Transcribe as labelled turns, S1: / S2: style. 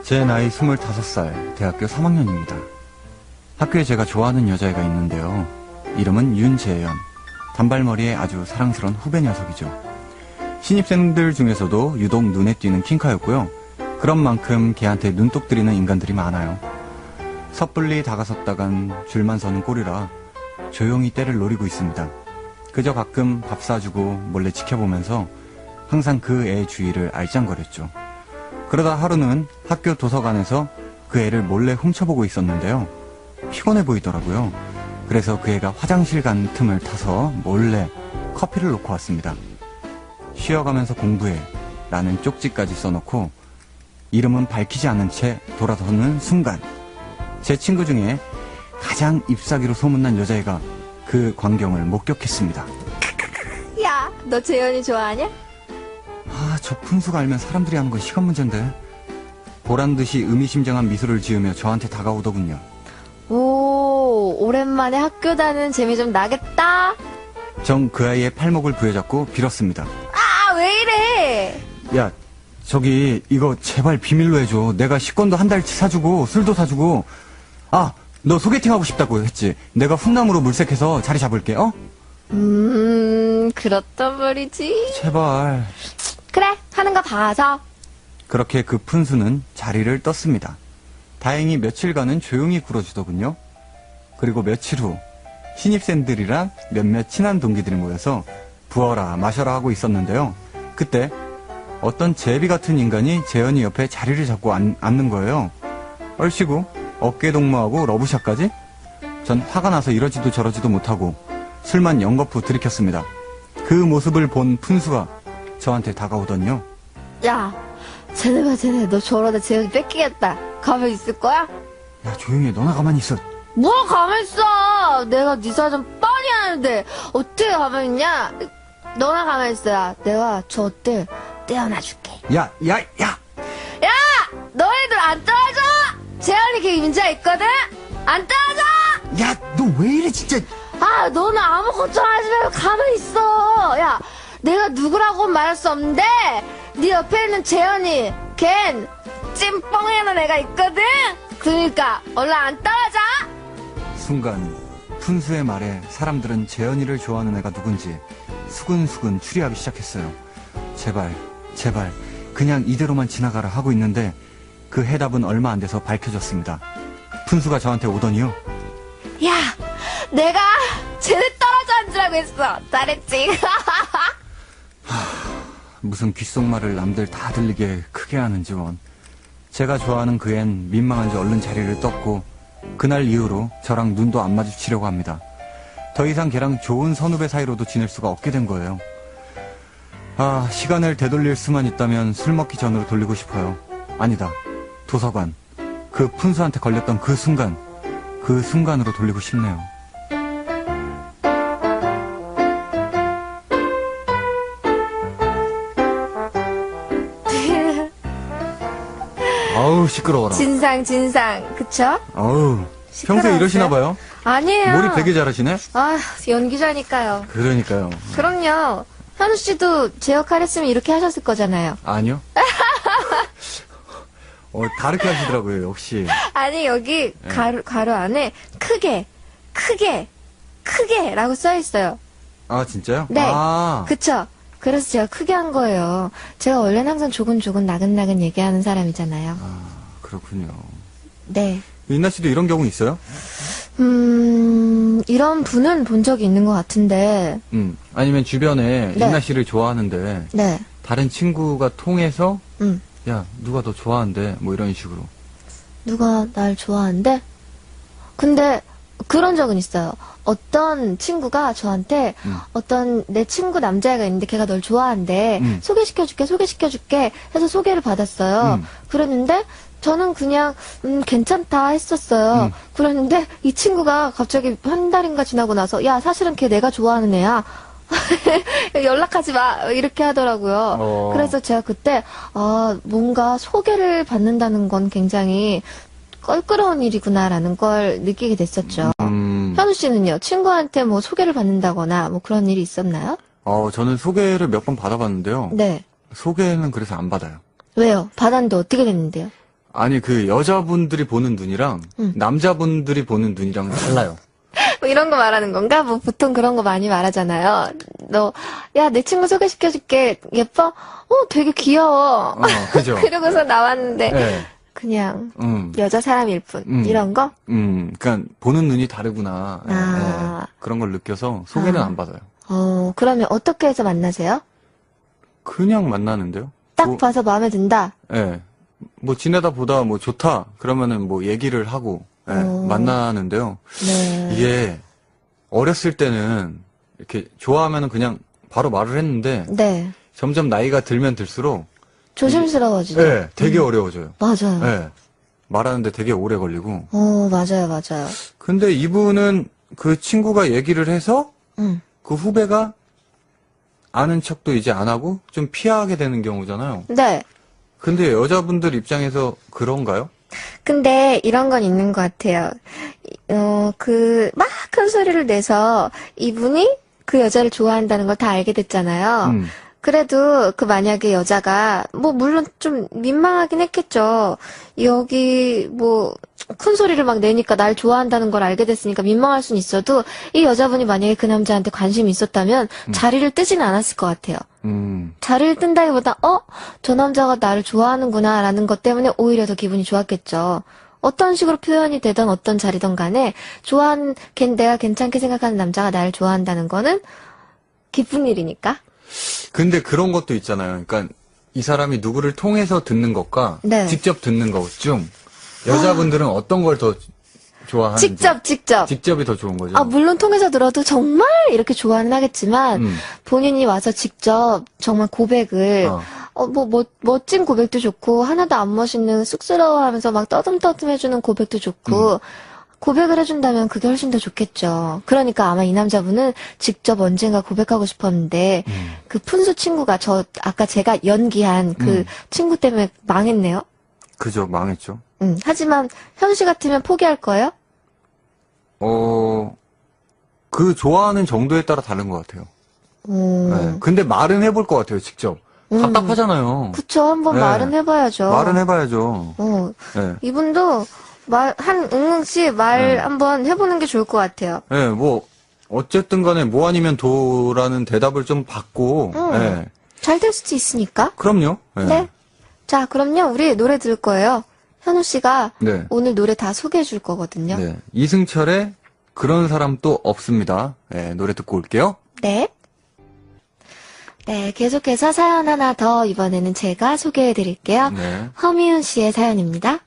S1: 제 나이 25살, 대학교 3학년입니다. 학교에 제가 좋아하는 여자애가 있는데요. 이름은 윤재현. 단발머리의 아주 사랑스러운 후배 녀석이죠. 신입생들 중에서도 유독 눈에 띄는 킹카였고요. 그런 만큼 걔한테 눈독 들이는 인간들이 많아요. 섣불리 다가섰다간 줄만 서는 꼴이라 조용히 때를 노리고 있습니다. 그저 가끔 밥 사주고 몰래 지켜보면서 항상 그 애 주위를 알짱거렸죠. 그러다 하루는 학교 도서관에서 그 애를 몰래 훔쳐보고 있었는데요. 피곤해 보이더라고요. 그래서 그 애가 화장실 간 틈을 타서 몰래 커피를 놓고 왔습니다. 쉬어가면서 공부해 라는 쪽지까지 써놓고 이름은 밝히지 않은 채 돌아서는 순간 제 친구 중에 가장 잎사귀로 소문난 여자애가 그 광경을 목격했습니다.
S2: 야, 너 재현이 좋아하냐?
S1: 아, 저 푼수가 알면 사람들이 하는 건 시간 문제인데. 보란듯이 의미심장한 미소를 지으며 저한테 다가오더군요.
S2: 오, 오랜만에 학교 다니는 재미 좀 나겠다.
S1: 전 그 아이의 팔목을 부여잡고 빌었습니다.
S2: 아, 왜 이래?
S1: 야, 저기 이거 제발 비밀로 해줘. 내가 식권도 한 달치 사주고 술도 사주고. 아, 너 소개팅하고 싶다고 했지. 내가 훈남으로 물색해서 자리 잡을게. 어?
S2: 그렇단 말이지.
S1: 제발.
S2: 그래, 하는 거 봐서.
S1: 그렇게 그 푼수는 자리를 떴습니다. 다행히 며칠간은 조용히 굴어주더군요. 그리고 며칠 후 신입생들이랑 몇몇 친한 동기들이 모여서 부어라 마셔라 하고 있었는데요. 그때 어떤 제비 같은 인간이 재현이 옆에 자리를 잡고 앉는 거예요. 얼씨구 어깨 동무하고 러브샷까지? 전 화가 나서 이러지도 저러지도 못하고 술만 연거푸 들이켰습니다. 그 모습을 본 푼수가 저한테 다가오더니요.
S2: 야, 쟤네 봐, 쟤네. 너 저러다 재현이 뺏기겠다. 가만히 있을 거야?
S1: 야, 조용히 해. 너나 가만히 있어.
S2: 뭐 가만히 있어. 내가 네 사정 뻔히 아는데 어떻게 가만히 있냐? 너나 가만히 있어야 내가 저 옷들 떼어놔줄게.
S1: 야!
S2: 야! 너희들 안 떨어져! 재현이 걔 임자 있거든? 안 떨어져!
S1: 야, 너 왜 이래 진짜.
S2: 아, 너는 아무것도 하지 말고 가만히 있어. 야, 내가 누구라고 말할 수 없는데 네 옆에 있는 재현이 걘 찐뻥이라는 애가 있거든? 그러니까 얼른 안 떨어져!
S1: 순간 푼수의 말에 사람들은 재현이를 좋아하는 애가 누군지 수근수근 추리하기 시작했어요. 제발 그냥 이대로만 지나가라 하고 있는데 그 해답은 얼마 안 돼서 밝혀졌습니다. 푼수가 저한테 오더니요.
S2: 야, 내가 쟤네 떨어져 앉으라고 했어. 잘했지?
S1: 무슨 귓속말을 남들 다 들리게 크게 하는지 원. 제가 좋아하는 그 앤 민망한지 얼른 자리를 떴고 그날 이후로 저랑 눈도 안 마주치려고 합니다. 더 이상 걔랑 좋은 선후배 사이로도 지낼 수가 없게 된 거예요. 아, 시간을 되돌릴 수만 있다면 술 먹기 전으로 돌리고 싶어요. 아니다, 도서관. 그 푼수한테 걸렸던 그 순간으로 돌리고 싶네요. 아우, 시끄러워라.
S2: 진상, 그쵸?
S1: 아우, 평소에
S2: 시끄러웠어요?
S1: 이러시나 봐요?
S2: 아니에요.
S1: 몰입 되게 잘하시네?
S2: 아, 연기자니까요.
S1: 그러니까요.
S2: 그럼요. 현우 씨도 제 역할 했으면 이렇게 하셨을 거잖아요.
S1: 아니요. 다르게 하시더라고요, 역시.
S2: 아니, 여기 가로 안에 크게라고 써있어요.
S1: 아, 진짜요?
S2: 네.
S1: 아,
S2: 그쵸? 그래서 제가 크게 한 거예요. 제가 원래는 항상 조근조근 나긋나긋 얘기하는 사람이잖아요.
S1: 그렇군요.
S2: 네.
S1: 인나 씨도 이런 경우 있어요?
S2: 이런 분은 본 적이 있는 것 같은데,
S1: 아니면 주변에
S2: 네.
S1: 인나 씨를 좋아하는데,
S2: 네.
S1: 다른 친구가 통해서,
S2: 음.
S1: 야, 누가 너 좋아한대, 뭐 이런 식으로.
S2: 누가 날 좋아한대? 근데 그런 적은 있어요. 어떤 친구가 저한테 어떤 내 친구 남자애가 있는데 걔가 널 좋아한대. 소개시켜줄게 해서 소개를 받았어요. 그랬는데 저는 그냥 괜찮다 했었어요. 그랬는데 이 친구가 갑자기 한 달인가 지나고 나서 야, 사실은 걔 내가 좋아하는 애야. 연락하지 마 이렇게 하더라고요. 그래서 제가 그때 뭔가 소개를 받는다는 건 굉장히 껄끄러운 일이구나라는 걸 느끼게 됐었죠. 현우 씨는요? 친구한테 뭐 소개를 받는다거나 뭐 그런 일이 있었나요?
S1: 저는 소개를 몇 번 받아봤는데요.
S2: 네.
S1: 소개는 그래서 안 받아요.
S2: 왜요? 받았는데 어떻게 됐는데요?
S1: 아니, 그 여자분들이 보는 눈이랑 남자분들이 보는 눈이랑 달라요.
S2: 뭐 이런 거 말하는 건가? 뭐 보통 그런 거 많이 말하잖아요. 야, 내 친구 소개시켜줄게. 예뻐? 되게 귀여워.
S1: 그죠?
S2: 이러고서 나왔는데,
S1: 네.
S2: 그냥, 여자 사람일 뿐. 이런 거?
S1: 그러니까 보는 눈이 다르구나. 예,
S2: 아.
S1: 예. 그런 걸 느껴서 소개는 안 받아요.
S2: 그러면 어떻게 해서 만나세요?
S1: 그냥 만나는데요.
S2: 딱 봐서 마음에 든다?
S1: 예. 뭐 지내다 보다 뭐 좋다 그러면은 뭐 얘기를 하고 만나는데요.
S2: 네.
S1: 이게 어렸을 때는 이렇게 좋아하면은 그냥 바로 말을 했는데
S2: 네.
S1: 점점 나이가 들면 들수록
S2: 조심스러워지죠?
S1: 예, 되게 어려워져요.
S2: 맞아요.
S1: 예. 말하는데 되게 오래 걸리고.
S2: 맞아요, 맞아요.
S1: 근데 이분은 그 친구가 얘기를 해서 그 후배가 아는 척도 이제 안 하고 좀 피하게 되는 경우잖아요.
S2: 네.
S1: 근데 여자분들 입장에서 그런가요?
S2: 근데 이런 건 있는 것 같아요. 막 큰 소리를 내서 이분이 그 여자를 좋아한다는 걸 다 알게 됐잖아요. 그래도 만약에 여자가 물론 좀 민망하긴 했겠죠. 여기 큰 소리를 막 내니까 날 좋아한다는 걸 알게 됐으니까 민망할 수는 있어도 이 여자분이 만약에 그 남자한테 관심이 있었다면 자리를 뜨지는 않았을 것 같아요. 자리를 뜬다기보다 저 남자가 나를 좋아하는구나라는 것 때문에 오히려 더 기분이 좋았겠죠. 어떤 식으로 표현이 되던 어떤 자리든 간에 내가 괜찮게 생각하는 남자가 나를 좋아한다는 거는 기쁜 일이니까.
S1: 근데 그런 것도 있잖아요. 그러니까 이 사람이 누구를 통해서 듣는 것과
S2: 네.
S1: 직접 듣는 것 중 여자분들은 어떤 걸 더 좋아하는지
S2: 직접.
S1: 직접이 더 좋은 거죠.
S2: 물론 통해서 들어도 정말 이렇게 좋아는 하겠지만 본인이 와서 직접 정말 고백을 멋진 고백도 좋고 하나도 안 멋있는 쑥스러워하면서 막 떠듬떠듬 해주는 고백도 좋고 고백을 해준다면 그게 훨씬 더 좋겠죠. 그러니까 아마 이 남자분은 직접 언젠가 고백하고 싶었는데 그 푼수 친구가 아까 제가 연기한 그 친구 때문에 망했네요.
S1: 그죠, 망했죠.
S2: 하지만 현우 씨 같으면 포기할 거예요?
S1: 그 좋아하는 정도에 따라 다른 것 같아요. 네. 근데 말은 해볼 것 같아요, 직접. 답답하잖아요.
S2: 그쵸, 한번
S1: 네.
S2: 말은 해봐야죠.
S1: 말은 해봐야죠. 네.
S2: 이분도 응응씨 말 한번 해보는 게 좋을 것 같아요.
S1: 네, 어쨌든 간에 뭐 아니면 도라는 대답을 좀 받고, 네.
S2: 잘 될 수도 있으니까.
S1: 그럼요. 네.
S2: 네. 자, 그럼요. 우리 노래 들을 거예요. 현우 씨가
S1: 네.
S2: 오늘 노래 다 소개해 줄 거거든요.
S1: 네. 이승철의 그런 사람 또 없습니다. 네, 노래 듣고 올게요.
S2: 네. 네, 계속해서 사연 하나 더 이번에는 제가 소개해 드릴게요.
S1: 네.
S2: 허미훈 씨의 사연입니다.